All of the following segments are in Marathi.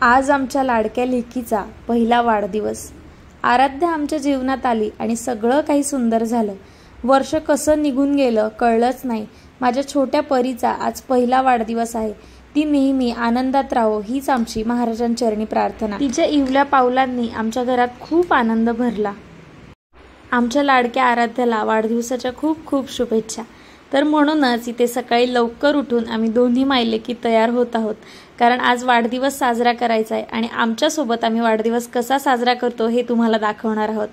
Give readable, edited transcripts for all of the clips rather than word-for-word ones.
आज आमच्या लाडक्या लेकीचा पहिला वाढदिवस। आराध्या आमच्या जीवनात आली आणि सगळं काही सुंदर झालं। वर्ष कसं निघून गेलं कळलंच नाही। माझ्या छोट्या परीचा आज पहिला वाढदिवस आहे। ती नेहमी आनंदात राहो हीच आमची महाराजांचरणी प्रार्थना। तिच्या इवल्या पावलांनी आमच्या घरात खूप आनंद भरला। आमच्या लाडक्या आराध्याला वाढदिवसाच्या खूप खूप शुभेच्छा। तर म्हणूनच इथे सकाळी लवकर उठून आम्ही दोन्ही मायलेकी तयार होत आहोत, कारण आज वाढदिवस साजरा करायचा आहे आणि आमच्यासोबत आम्ही वाढदिवस कसा साजरा करतो हे तुम्हाला दाखवणार आहोत।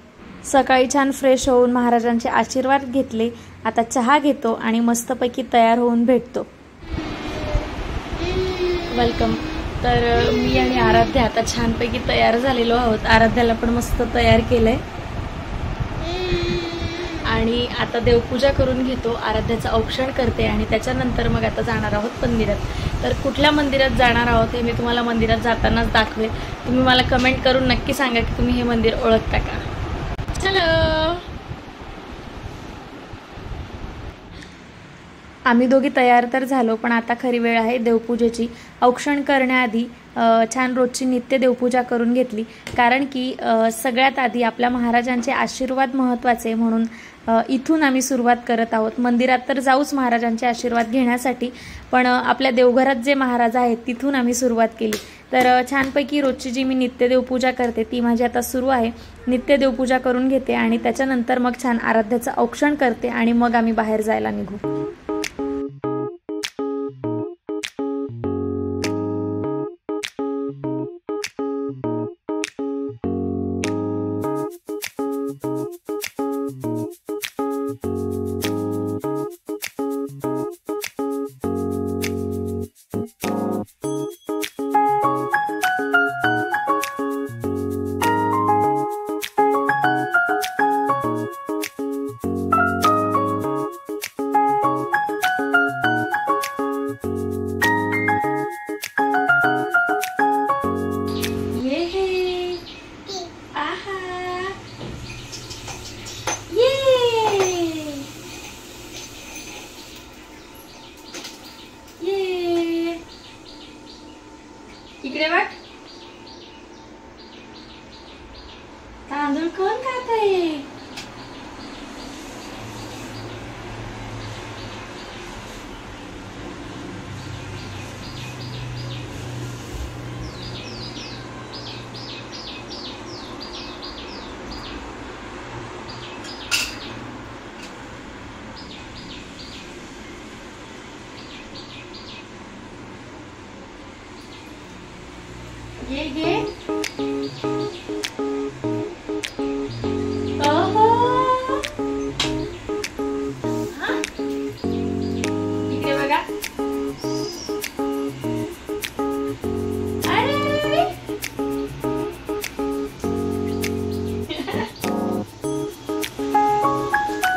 सकाळी छान फ्रेश होऊन महाराजांचे आशीर्वाद घेतले, आता चहा घेतो आणि मस्तपैकी तयार होऊन भेटतो। वेलकम। तर मी आणि आराध्या आता छानपैकी तयार झालेलो आहोत। आराध्याला पण मस्त तयार केलंय आणि आता देवपूजा करून घेतो, आराध्याचं औक्षण करते आणि त्याच्यानंतर मग आता जाणार आहोत मंदिरात। तर कुठल्या मंदिरात जाणार आहोत हे मी तुम्हाला मंदिरात जातानाच दाखवेल। तुम्ही मला कमेंट करून नक्की सांगा की तुम्ही हे मंदिर ओळखता का। चलो, आम्ही दोघी तयार तर झालो, पण आता खरी वेळ आहे देवपूजेची। औक्षण करण्याआधी छान रोजची नित्य देवपूजा करून घेतली, कारण की सगळ्यात आधी आपल्या महाराजांचे आशीर्वाद महत्त्वाचे, म्हणून इथून आम्ही सुरुवात करत आहोत। मंदिरात तर जाऊच महाराजांचे आशीर्वाद घेण्यासाठी, पण आपल्या देवघरात जे महाराज आहेत तिथून आम्ही सुरुवात केली। तर छानपैकी रोजची जी मी नित्य देवपूजा करते ती माझी आता सुरू आहे। नित्य देवपूजा करून घेते आणि त्याच्यानंतर मग छान आराध्याचं औक्षण करते आणि मग आम्ही बाहेर जायला निघू। इकडे बघ, तांदूळ कोण खात आहे? ये ओहो, हाँ इकडे बघा। अरे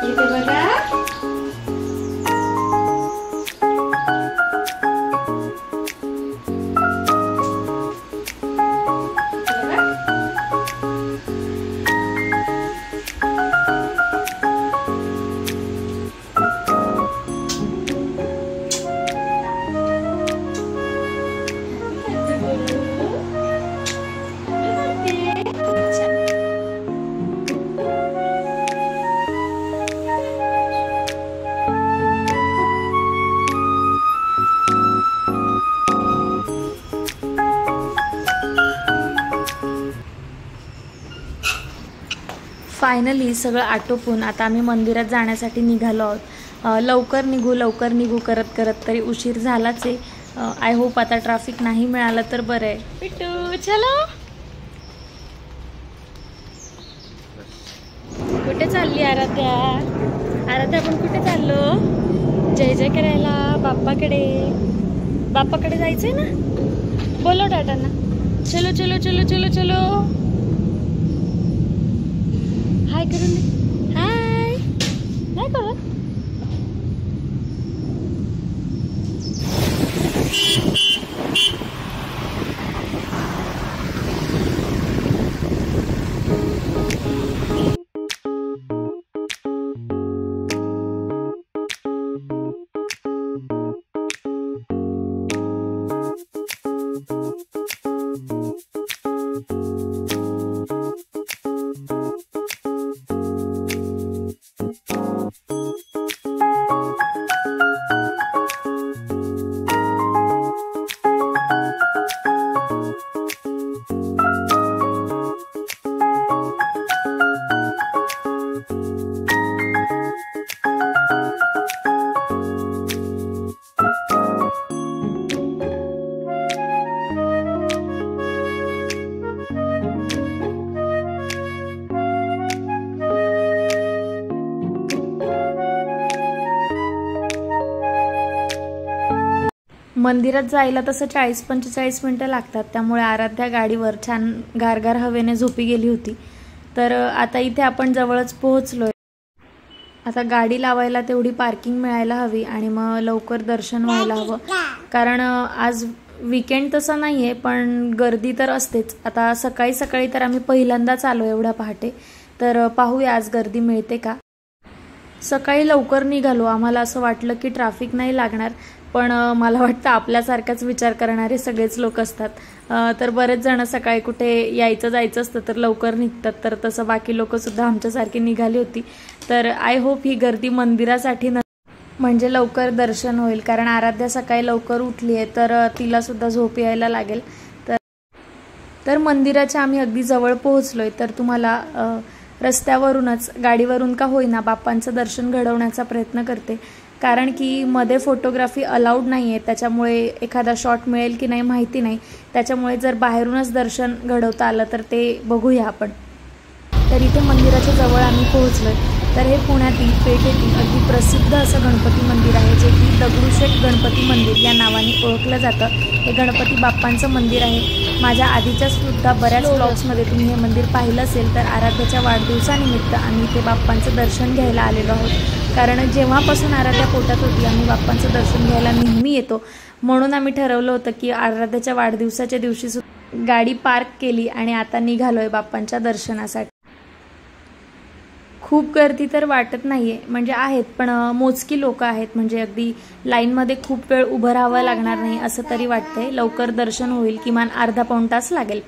इथे बघा। फायनली सगळं आटोपून आता आम्ही मंदिरात जाण्यासाठी निघालो आहोत। लवकर निघू करत करत तरी उशीर झालाच आहे। आय होप आता ट्रॅफिक नाही मिळालं तर बरं आहे। पिट्टू चलो, कुठे चालली आराध्या? आराध्या आपण कुठे चाललो? जय जय करायला बाप्पाकडे। बाप्पाकडे जायचंय ना, बोलो टाटांना। चलो चलो चलो चलो चलो, हाय करून दे। हाय नाही करत। मंदिरात जायला तसं 40-45 मिनिटं लागतात, त्यामुळे आराध्या गाडीवर छान गारगार हवेने झोपी गेली होती. तर आता इथे आपण जवळच पोहोचलोय. आता गाडी लावायला तेवढी पार्किंग मिळायला हवी आणि मग लवकर दर्शन व्हायला हवं, कारण आज वीकेंड तसं नाही आहे, पण गर्दी तर असतेच. आता सकाळी सकाळी तर आम्ही पहिल्यांदाच आलो एवढ्या पहाटे, तर पाहूया आज गर्दी मिळते का. सकाळी लवकर निघालो. आम्हाला असं वाटलं की ट्रॅफिक नाही लागणार, पण मला वाटतं आपल्यासारखाच विचार करणारे सगळेच लोक असतात. तर बरेच जण सकाळी कुठे यायचं जायचं असतं तर लवकर निघतात, तर तसं बाकी लोकसुद्धा आमच्यासारखी निघाली होती. तर आय होप ही गर्दी मंदिरासाठी म्हणजे लवकर दर्शन होईल, कारण आराध्या सकाळी लवकर उठली आहे, तर तिलासुद्धा झोप यायला लागेल. तर मंदिराच्या आम्ही अगदी जवळ पोहोचलोय. तर तुम्हाला रस्त्यावरूनच गाडीवरून का होईना बाप्पांचं दर्शन घडवण्याचा प्रयत्न करते, कारण की मध्ये फोटोग्राफी अलाउड नाही आहे, त्याच्यामुळे एखादा शॉट मिळेल की नाही माहिती नाही. त्याच्यामुळे जर बाहेरूनच दर्शन घडवता आलं तर ते बघूया आपण. तर इथे मंदिराच्या जवळ आम्ही पोहोचलोय. तर हे पुण्यातील पेठेतील अगदी प्रसिद्ध असं गणपती मंदिर आहे, जे की दगडूशेठ गणपती मंदिर या नावाने ओळखलं जातं. हे गणपती बाप्पांचं मंदिर आहे. माझ्या आधीच्या सुद्धा बऱ्याच व्लॉग्समध्ये तुम्ही हे मंदिर पाहिलं असेल. तर आराध्याच्या वाढदिवसानिमित्त आम्ही इथे बाप्पांचं दर्शन घ्यायला आलेलो आहोत, कारण जेव्हापासून आराध्या पोटात होती आम्ही बाप्पांचं दर्शन घ्यायला नेहमी येतो. म्हणून आम्ही ठरवलं होतं की आराध्याच्या वाढदिवसाच्या दिवशी गाडी पार्क केली आणि आता निघालोय बाप्पांच्या दर्शनासाठी. खूप गर्दी तर वाटत नाहीये, म्हणजे आहेत पण मोजकी लोक आहेत, म्हणजे अगदी लाईनमध्ये खूप वेळ उभं राहावं लागणार नाही असं तरी वाटतंय. लवकर दर्शन होईल, किमान अर्धा-पाऊण तास लागेल.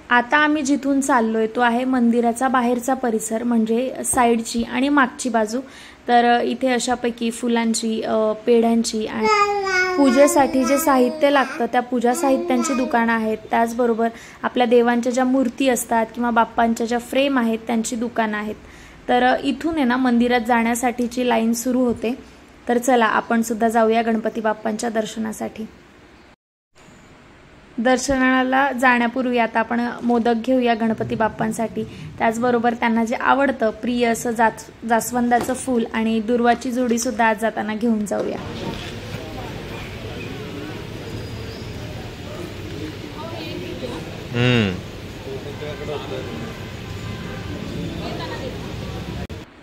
आता आम्ही जिथून चाललोय तो आहे मंदिराचा बाहेरचा परिसर, म्हणजे साईडची आणि मागची बाजू. तर इथे अशापैकी फुलांची, पेढ्यांची आणि पूजेसाठी जे साहित्य लागतं त्या पूजा साहित्यांची दुकानं आहेत. त्याचबरोबर आपल्या देवांच्या ज्या मूर्ती असतात किंवा बाप्पांच्या ज्या फ्रेम आहेत त्यांची दुकानं आहेत. तर इथून आहे ना मंदिरात जाण्यासाठीची लाईन सुरू होते. तर चला आपण सुद्धा जाऊया गणपती बाप्पांच्या दर्शनासाठी. दर्शनाला जाण्यापूर्वी आता आपण मोदक घेऊया गणपती बाप्पांसाठी. त्याचबरोबर त्यांना जे आवडतं प्रिय असं जास्वंदाचं फूल आणि दुर्वाची जोडी सुद्धा आज जाताना घेऊन जाऊया.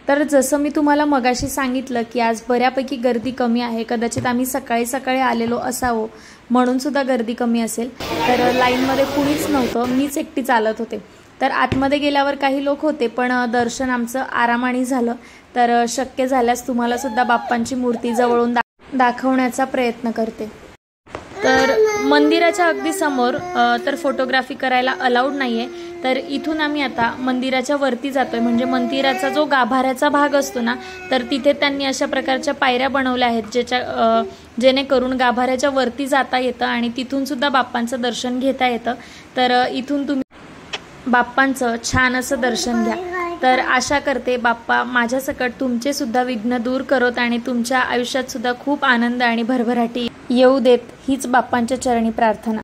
तर जसं मी तुम्हाला मगाशी सांगितलं की आज बऱ्यापैकी गर्दी कमी आहे. कदाचित आम्ही सकाळी सकाळी आलेलो असावं म्हणून सुद्धा गर्दी कमी असेल. तर लाईनमध्ये कुणीच नव्हतं, मीच एकटी चालत होते. तर आतमध्ये गेल्यावर काही लोक होते, पण दर्शन आमचं आरामाने झालं. तर शक्य झाल्यास तुम्हाला सुद्धा बाप्पांची मूर्ती जवळून दाखवण्याचा प्रयत्न करते. तर मंदिराच्या अगदी समोर तर फोटोग्राफी करायला अलाउड नाहीये. तर इथून आम्ही आता मंदिराच्या वरती जातोय, म्हणजे मंदिराचा जो गाभाऱ्याचा भाग असतो ना, तर तिथे त्यांनी अशा प्रकारच्या पायऱ्या बनवल्या आहेत जेणेकरून गाभाऱ्याच्या वरती जाता येतं आणि तिथून सुद्धा बाप्पांचं दर्शन घेता येतं. तर इथून तुम्ही बाप्पांचं छान असं दर्शन घ्या. तर आशा करते बाप्पा माझ्यासकट तुमचे सुद्धा विघ्न दूर करत आणि तुमच्या आयुष्यात सुद्धा खूप आनंद आणि भरभराटी येऊ देत, हीच बाप्पांच्या चरणी प्रार्थना.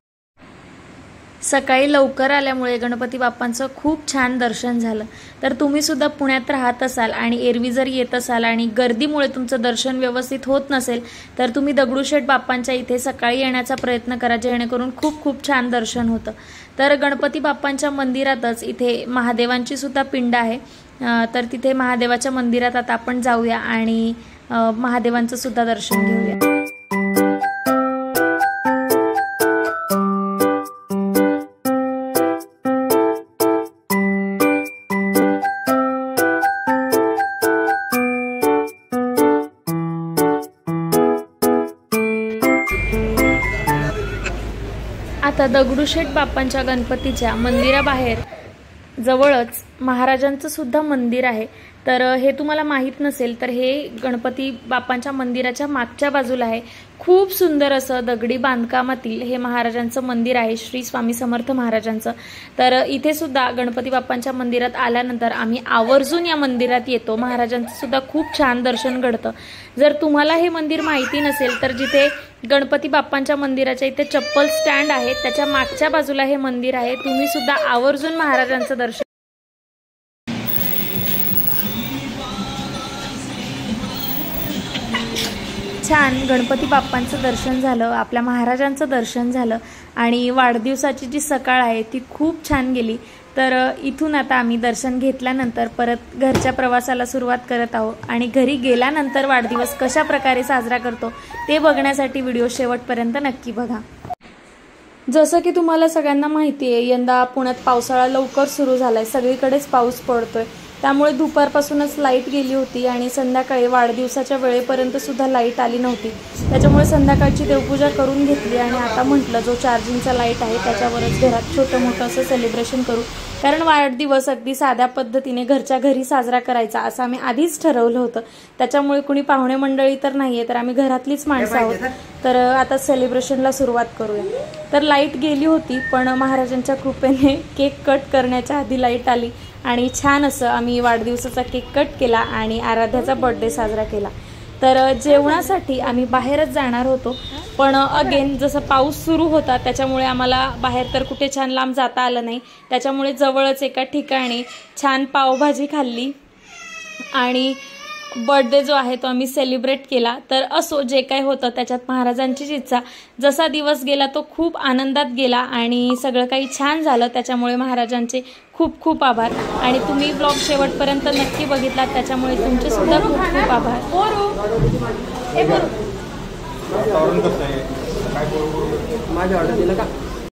सकाळी लवकर आल्यामुळे गणपती बाप्पांचं खूप छान दर्शन झालं. तर तुम्ही सुद्धा पुण्यात राहत असाल आणि एरवी जर येत असाल आणि गर्दीमुळे तुमचं दर्शन व्यवस्थित होत नसेल, तर तुम्ही दगडूशेठ बाप्पांच्या इथे सकाळी येण्याचा प्रयत्न करा, जेणेकरून खूप खूप छान दर्शन होतं. तर गणपती बाप्पांच्या मंदिरातच इथे महादेवांची सुद्धा पिंड आहे. तर तिथे महादेवाच्या मंदिरात आता आपण जाऊया आणि महादेवांचं सुद्धा दर्शन घेऊया. आता दगडूशेठ बाप्पांच्या गणपतीच्या मंदिराबाहेर जवळच महाराजांचं सुद्धा मंदिर आहे. तर हे तुम्हाला माहीत नसेल तर हे गणपती बाप्पांच्या मंदिराच्या मागच्या बाजूला आहे. खूप सुंदर असं दगडी बांधकामातील हे महाराजांचं मंदिर आहे, श्री स्वामी समर्थ महाराजांचं. तर इथे सुद्धा गणपती बाप्पांच्या मंदिरात आल्यानंतर आम्ही आवर्जून या मंदिरात येतो. महाराजांचं सुद्धा खूप छान दर्शन घडतं. जर तुम्हाला हे मंदिर माहिती नसेल तर जिथे गणपती बाप्पांच्या मंदिराच्या इथे चप्पल स्टँड आहे त्याच्या मागच्या बाजूला हे मंदिर आहे. तुम्ही सुद्धा आवर्जून महाराजांचं दर्शन. छान गणपती बाप्पांचं दर्शन झालं, आपल्या महाराजांचं दर्शन झालं आणि वाढदिवसाची जी सकाळ आहे ती खूप छान गेली। तर इथून आता आम्ही दर्शन घेतल्यानंतर परत घरच्या प्रवासाला सुरुवात करत आहोत आणि घरी गेल्यानंतर वाढदिवस कशा प्रकारे साजरा करतो ते बघण्यासाठी व्हिडिओ शेवटपर्यंत नक्की बघा। जसं की तुम्हाला सगळ्यांना माहिती आहे, यंदा पुण्यात पावसाळा लवकर सुरू झालाय, सगळीकडेच पाऊस पडतोय, त्यामुळे दुपारपासूनच लाईट गेली होती आणि संध्याकाळी वाढदिवसाच्या वेळेपर्यंत सुद्धा लाईट आली नव्हती। त्याच्यामुळे संध्याकाळची देवपूजा करून घेतली आणि आता म्हटलं जो चार्जिंगचा लाईट आहे त्याच्यावरच घरात छोटं मोठं असं सेलिब्रेशन करू, कारण वाढदिवस अगदी साध्या पद्धतीने घरच्या घरी साजरा करायचा असं आम्ही आधीच ठरवलं होतं। त्याच्यामुळे कुणी पाहुणे मंडळी तर नाहीये, तर आम्ही घरातलीच माणसं आहोत। तर आता सेलिब्रेशनला सुरुवात करूया। तर लाईट गेली होती, पण महाराजांच्या कृपेने केक कट करण्याच्या आधी लाईट आली आणि छान असं आम्ही वाढदिवसाचा केक कट केला आणि आराध्याचा बर्थडे साजरा केला। तर जेवणासाठी आम्ही बाहेरच जाणार होतो, पण अगेन जसं पाऊस सुरू होता त्याच्यामुळे आम्हाला बाहेर तर कुठे छान लांब जाता आलं नाही। त्याच्यामुळे जवळच एका ठिकाणी छान पावभाजी खाल्ली आणि बर्थडे जो आहे तो आम्ही सेलिब्रेट केला। तर असो जे काही होतं त्याच्यात महाराजांचीच इच्छा, जसा दिवस गेला तो खूप आनंदात गेला आणि सगळं काही छान झालं, त्याच्यामुळे महाराजांचे खूप खूप आभार। आणि तुम्ही ब्लॉग शेवटपर्यंत नक्की बघितलात त्याच्यामुळे तुमचे सुद्धा खूप खूप आभार। माझ्या ऑर्डर दिलं का?